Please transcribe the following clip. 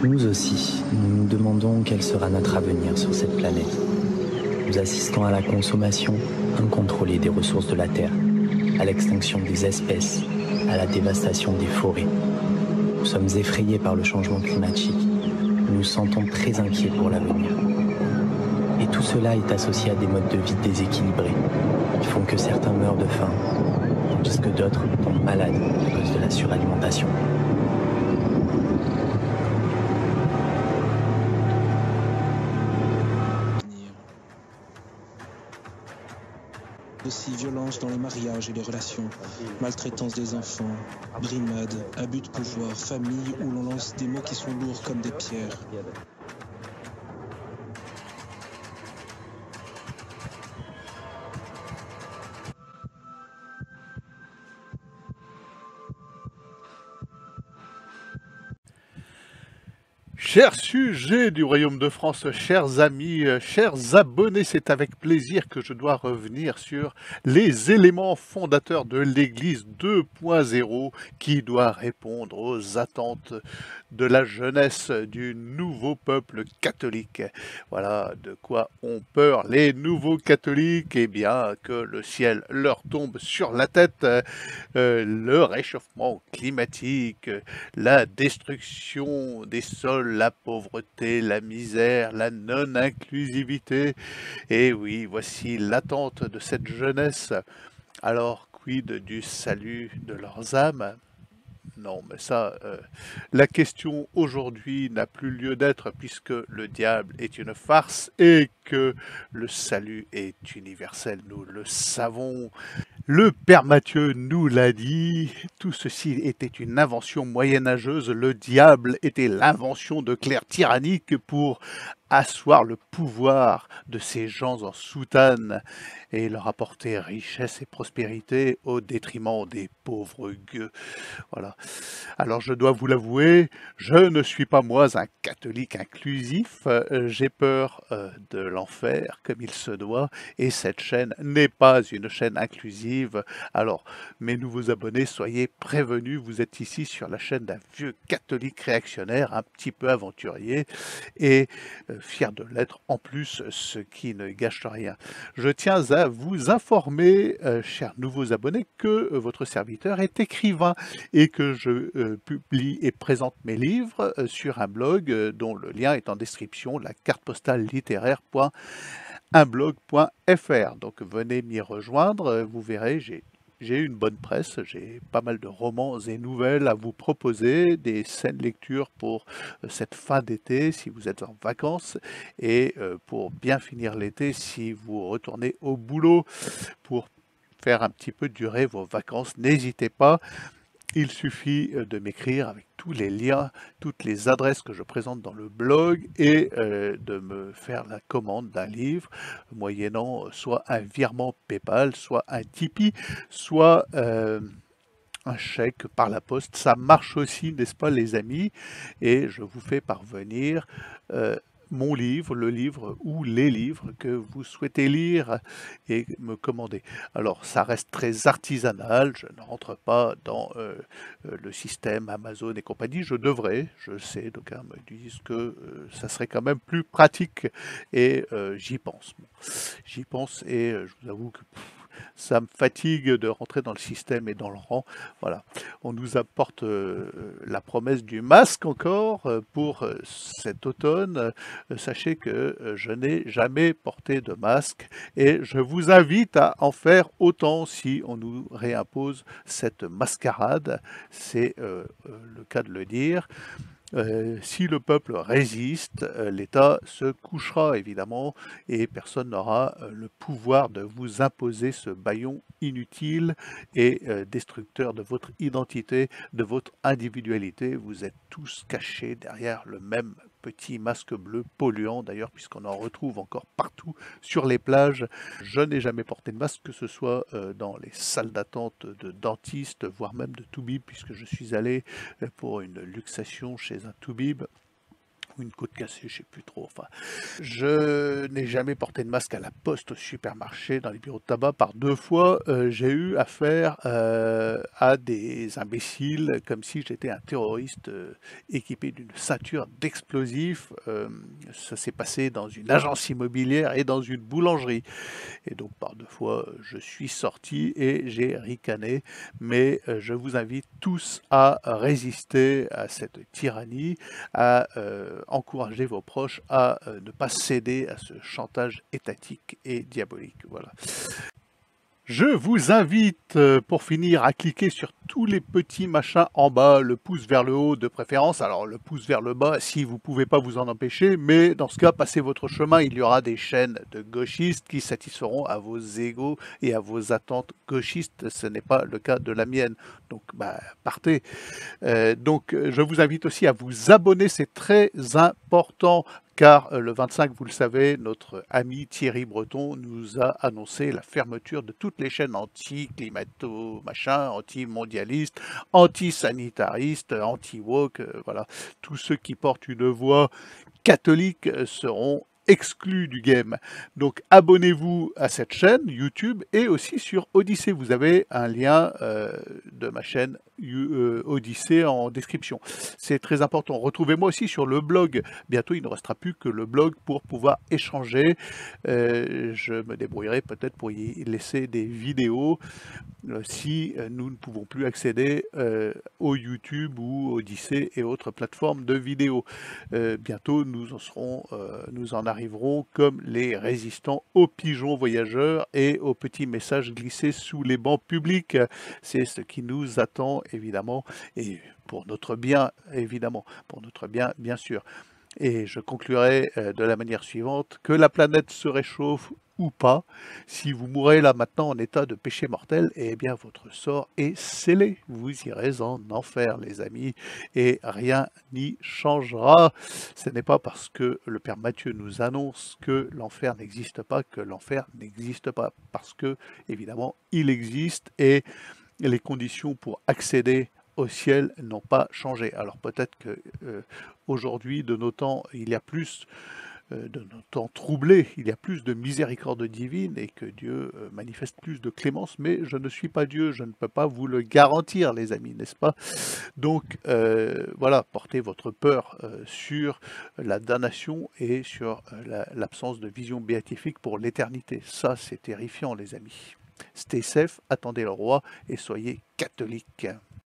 Nous aussi, nous nous demandons quel sera notre avenir sur cette planète. Nous assistons à la consommation incontrôlée des ressources de la Terre, à l'extinction des espèces, à la dévastation des forêts. Nous sommes effrayés par le changement climatique. Nous nous sentons très inquiets pour l'avenir. Et tout cela est associé à des modes de vie déséquilibrés, qui font que certains meurent de faim, tandis que d'autres tombent malades à cause de la suralimentation. Aussi violence dans les mariages et les relations, maltraitance des enfants, brimade, abus de pouvoir, famille où l'on lance des mots qui sont lourds comme des pierres. Chers sujets du Royaume de France, chers amis, chers abonnés, c'est avec plaisir que je dois revenir sur les éléments fondateurs de l'Église 2.0 qui doit répondre aux attentes de la jeunesse du nouveau peuple catholique. Voilà de quoi ont peur les nouveaux catholiques, eh bien que le ciel leur tombe sur la tête, le réchauffement climatique, la destruction des sols, la pauvreté, la misère, la non-inclusivité. Et oui, voici l'attente de cette jeunesse. Alors, quid du salut de leurs âmes? Non, mais ça, la question aujourd'hui n'a plus lieu d'être puisque le diable est une farce et que le salut est universel, nous le savons. Le Père Matthieu nous l'a dit, tout ceci était une invention moyenâgeuse, le diable était l'invention de clercs tyranniques pour asseoir le pouvoir de ces gens en soutane et leur apporter richesse et prospérité au détriment des pauvres gueux. Voilà. Alors je dois vous l'avouer, je ne suis pas moi un catholique inclusif, j'ai peur de l'enfer comme il se doit, et cette chaîne n'est pas une chaîne inclusive. Alors mes nouveaux abonnés, soyez prévenus, vous êtes ici sur la chaîne d'un vieux catholique réactionnaire, un petit peu aventurier, et fier de l'être en plus, ce qui ne gâche rien. Je tiens à vous informer, chers nouveaux abonnés, que votre serviteur est écrivain et que je publie et présente mes livres sur un blog dont le lien est en description, la carte postale littéraire.unblog.fr. Donc venez m'y rejoindre, vous verrez, j'ai une bonne presse, j'ai pas mal de romans et nouvelles à vous proposer, des scènes lecture pour cette fin d'été si vous êtes en vacances et pour bien finir l'été si vous retournez au boulot pour faire un petit peu durer vos vacances. N'hésitez pas, il suffit de m'écrire avec tous les liens, toutes les adresses que je présente dans le blog et de me faire la commande d'un livre, moyennant soit un virement PayPal, soit un Tipeee, soit un chèque par la poste. Ça marche aussi, n'est-ce pas les amis? Et je vous fais parvenir mon livre, le livre ou les livres que vous souhaitez lire et me commander. Alors ça reste très artisanal, je ne rentre pas dans le système Amazon et compagnie, je devrais, je sais, d'aucuns me disent que ça serait quand même plus pratique et j'y pense. Bon, j'y pense et je vous avoue que ça me fatigue de rentrer dans le système et dans le rang. Voilà. On nous apporte la promesse du masque encore pour cet automne. Sachez que je n'ai jamais porté de masque et je vous invite à en faire autant si on nous réimpose cette mascarade. C'est le cas de le dire. Si le peuple résiste, l'État se couchera évidemment et personne n'aura le pouvoir de vous imposer ce bâillon inutile et destructeur de votre identité, de votre individualité. Vous êtes tous cachés derrière le même petit masque bleu polluant d'ailleurs puisqu'on en retrouve encore partout sur les plages. Je n'ai jamais porté de masque, que ce soit dans les salles d'attente de dentistes, voire même de toubib puisque je suis allé pour une luxation chez un toubib. ou une côte cassée, je sais plus trop. Enfin, je n'ai jamais porté de masque à la poste, au supermarché, dans les bureaux de tabac. Par 2 fois, j'ai eu affaire, à des imbéciles, comme si j'étais un terroriste, équipé d'une ceinture d'explosifs. Ça s'est passé dans une agence immobilière et dans une boulangerie. Et donc par 2 fois, je suis sorti et j'ai ricané. Mais je vous invite tous à résister à cette tyrannie, à encourager vos proches à ne pas céder à ce chantage étatique et diabolique. Voilà. Je vous invite, pour finir, à cliquer sur tous les petits machins en bas, le pouce vers le haut de préférence. Alors le pouce vers le bas, si vous ne pouvez pas vous en empêcher, mais dans ce cas, passez votre chemin, il y aura des chaînes de gauchistes qui satisferont à vos égos et à vos attentes gauchistes. Ce n'est pas le cas de la mienne. Donc, partez. Je vous invite aussi à vous abonner, c'est très important, car le 25, vous le savez, notre ami Thierry Breton nous a annoncé la fermeture de toutes les chaînes anti-climato, machin, anti-mondialistes, anti-sanitaristes, anti-woke, voilà. Tous ceux qui portent une voix catholique seront exclus du game. Donc abonnez-vous à cette chaîne YouTube et aussi sur Odyssée. Vous avez un lien de ma chaîne Odyssée en description. C'est très important. Retrouvez-moi aussi sur le blog. Bientôt, il ne restera plus que le blog pour pouvoir échanger. Je me débrouillerai peut-être pour y laisser des vidéos si nous ne pouvons plus accéder au YouTube ou Odyssée et autres plateformes de vidéos. Bientôt, nous en arriverons comme les résistants aux pigeons voyageurs et aux petits messages glissés sous les bancs publics. C'est ce qui nous attend, évidemment, et pour notre bien, évidemment, pour notre bien, bien sûr. Et je conclurai de la manière suivante, que la planète se réchauffe ou pas, si vous mourrez là maintenant en état de péché mortel, eh bien votre sort est scellé. Vous irez en enfer, les amis, et rien n'y changera. Ce n'est pas parce que le Père Matthieu nous annonce que l'enfer n'existe pas, que l'enfer n'existe pas, parce que, évidemment, il existe, et les conditions pour accéder au ciel n'ont pas changé. Alors peut-être que aujourd'hui, de nos temps, il y a plus de nos temps troublés, il y a plus de miséricorde divine et que Dieu manifeste plus de clémence, mais je ne suis pas Dieu, je ne peux pas vous le garantir, les amis, n'est-ce pas? Donc voilà, portez votre peur sur la damnation et sur l'absence de vision béatifique pour l'éternité. Ça, c'est terrifiant, les amis. Stay safe, attendez le roi et soyez catholiques.